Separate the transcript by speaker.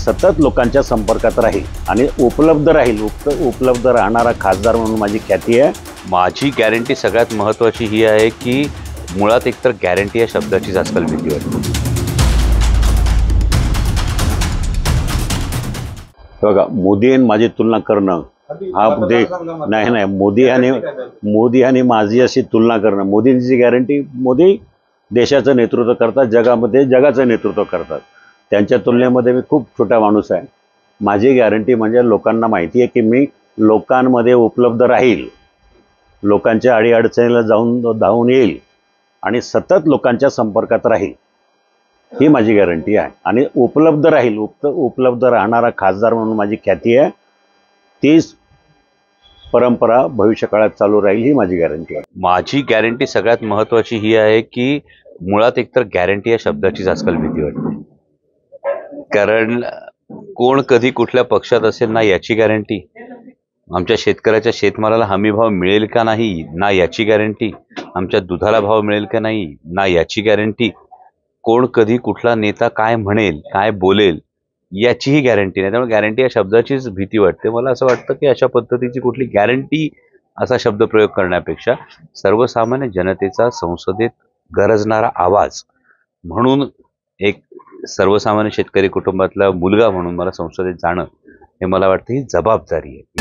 Speaker 1: सतत लोकांच्या संपर्कात राहील आणि उपलब्ध राहील. उपलब्ध राहणारा खासदार म्हणून माझी ख्याती आहे.
Speaker 2: माझी गॅरंटी सगळ्यात महत्त्वाची ही आहे की मुळात एकतर गॅरंटी या शब्दाचीच आजकाल भीती वाटते.
Speaker 1: बघा, मोदी आणि माझी तुलना करणं हा नाही. मोदी आणि माझी अशी तुलना करणं, मोदींची गॅरंटी, मोदी देशाचं नेतृत्व करतात, जगामध्ये जगाचं नेतृत्व करतात. त्यांच्या तुलनेमध्ये मी खूप छोटा माणूस आहे. माझी गॅरंटी म्हणजे लोकांना माहिती आहे की मी लोकांमध्ये उपलब्ध राहील, लोकांच्या अडीअडचणीला धावून येईल आणि सतत लोकांच्या संपर्कात राहील. ही माझी गॅरंटी आहे आणि उपलब्ध राहील. उपलब्ध राहणारा खासदार म्हणून माझी ख्याती आहे. तीच परंपरा भविष्यकाळात चालू राहील, ही माझी गॅरंटी आहे.
Speaker 2: माझी गॅरंटी सगळ्यात महत्त्वाची ही आहे की मुळात एकतर गॅरंटी या शब्दाचीच आजकाल भीती वाटते. कारण कोण कधी कुठल्या पक्षात असेल ना याची गॅरंटी, आमच्या शेतकऱ्याच्या शेतमालाला हमीभाव मिळेल का नाही ना याची गॅरंटी, आमच्या दुधाला भाव मिळेल का नाही ना याची गॅरंटी, कोण कधी कुठला नेता काय म्हणेल काय बोलेल याचीही गॅरंटी नाही. त्यामुळे गॅरंटी या शब्दाचीच भीती वाटते. मला असं वाटतं की अशा पद्धतीची कुठली गॅरंटी असा शब्द प्रयोग करण्यापेक्षा सर्वसामान्य जनतेचा संसदेत गरजणारा आवाज म्हणून, एक सर्वसामान्य शेतकरी कुटुंबातला मुलगा म्हणून मला संसदेत जाणं हे मला वाटतं ही जबाबदारी आहे.